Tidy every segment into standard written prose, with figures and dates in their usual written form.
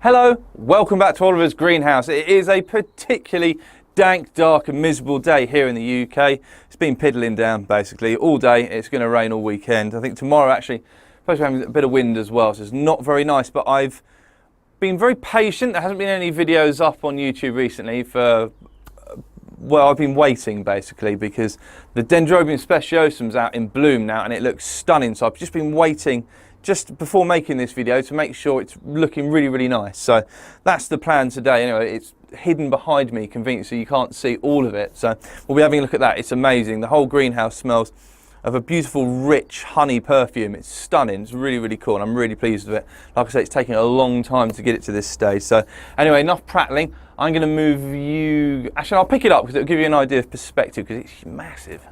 Hello, welcome back to Oliver's greenhouse. It is a particularly dank, dark and miserable day here in the UK. It's been piddling down basically all day. It's going to rain all weekend. I think tomorrow actually supposed to be having a bit of wind as well, so it's not very nice, but I've been very patient. There hasn't been any videos up on YouTube recently for, well, I've been waiting basically because the Dendrobium speciosum's out in bloom now and it looks stunning, so I've just been waiting just before making this video to make sure it's looking really, really nice. So that's the plan today. Anyway, it's hidden behind me conveniently so you can't see all of it. So we'll be having a look at that. It's amazing. The whole greenhouse smells of a beautiful, rich honey perfume. It's stunning. It's really, really cool and I'm really pleased with it. Like I say, it's taken a long time to get it to this stage. So anyway, enough prattling. I'm going to move you... Actually, I'll pick it up because it'll give you an idea of perspective because it's massive.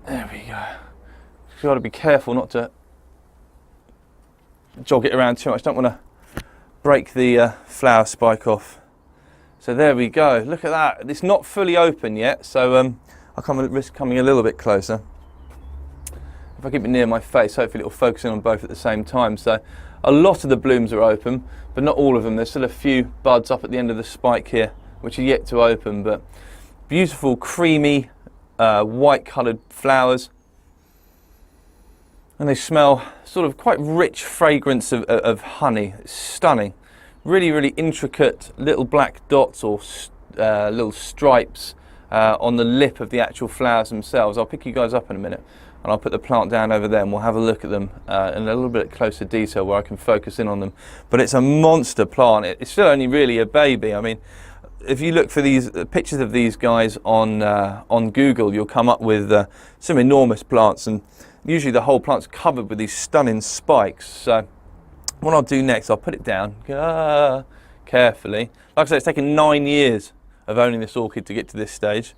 There we go. You've got to be careful not to jog it around too much. Don't want to break the flower spike off. So there we go. Look at that. It's not fully open yet, so I'll risk coming a little bit closer. If I keep it near my face, hopefully it'll focus in on both at the same time. So a lot of the blooms are open, but not all of them. There's still a few buds up at the end of the spike here, which are yet to open. But beautiful, creamy, white-coloured flowers. And they smell sort of quite rich fragrance of honey. It's stunning. Really, really intricate little black dots or little stripes on the lip of the actual flowers themselves. I'll pick you guys up in a minute and I'll put the plant down over there and we'll have a look at them in a little bit closer detail where I can focus in on them. But it's a monster plant. It's still only really a baby. I mean, if you look for these pictures of these guys on Google, you'll come up with some enormous plants, and usually the whole plant's covered with these stunning spikes. So what I'll do next, I'll put it down carefully. Like I said, it's taken 9 years of owning this orchid to get to this stage.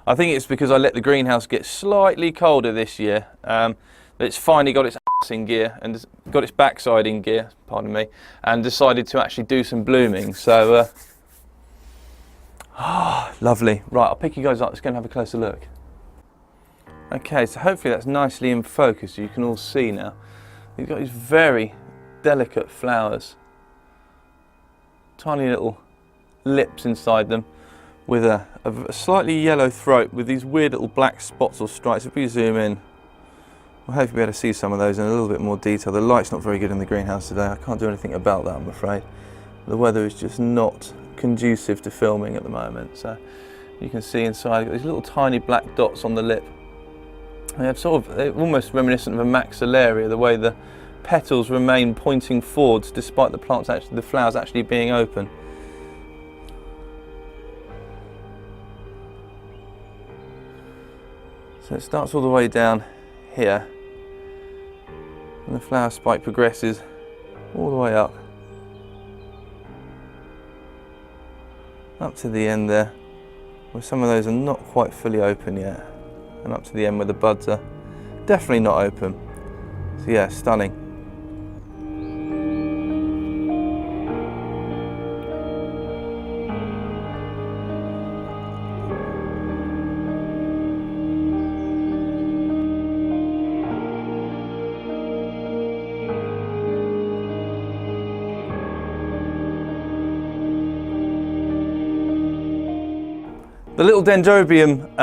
I think it's because I let the greenhouse get slightly colder this year. That it's finally got its ass in gear and got its backside in gear, pardon me, and decided to actually do some blooming. So, lovely. Right, I'll pick you guys up. Let's go and have a closer look. Okay, so hopefully that's nicely in focus so you can all see now. You've got these very delicate flowers. Tiny little lips inside them with a slightly yellow throat with these weird little black spots or stripes. If we zoom in, we'll hopefully be able to see some of those in a little bit more detail. The light's not very good in the greenhouse today. I can't do anything about that, I'm afraid. The weather is just not conducive to filming at the moment. So you can see inside, these little tiny black dots on the lip. They have sort of almost reminiscent of a maxillaria, the way the petals remain pointing forwards despite the flowers actually being open. So it starts all the way down here, and the flower spike progresses all the way up to the end there, where some of those are not quite fully open yet. And up to the end where the buds are definitely not open. So yeah, stunning. The little Dendrobium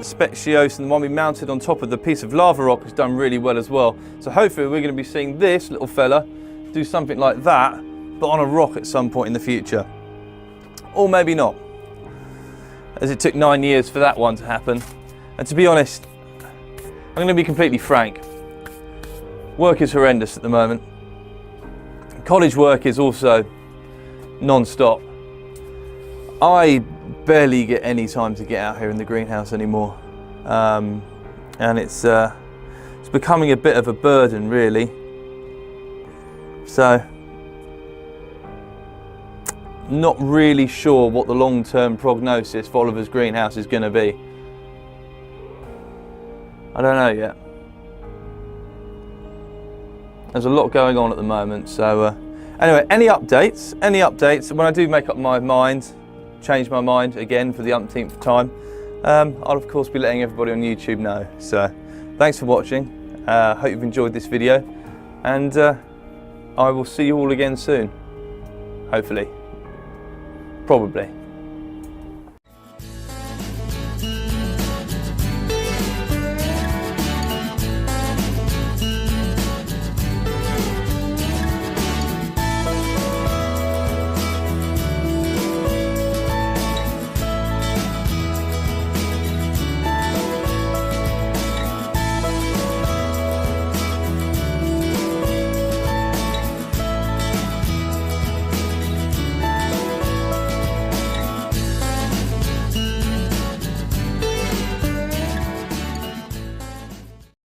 speciosum, the one we mounted on top of the piece of lava rock, has done really well as well. So hopefully we're going to be seeing this little fella do something like that, but on a rock at some point in the future. Or maybe not, as it took 9 years for that one to happen. And to be honest, I'm going to be completely frank. Work is horrendous at the moment. College work is also non-stop. I barely get any time to get out here in the greenhouse anymore, and it's becoming a bit of a burden really. So not really sure what the long-term prognosis for Oliver's greenhouse is going to be. I don't know yet. There's a lot going on at the moment, so anyway, any updates, when I do make up my mind, change my mind again for the umpteenth time, I'll of course be letting everybody on YouTube know. So thanks for watching, hope you've enjoyed this video, and I will see you all again soon. Hopefully. Probably.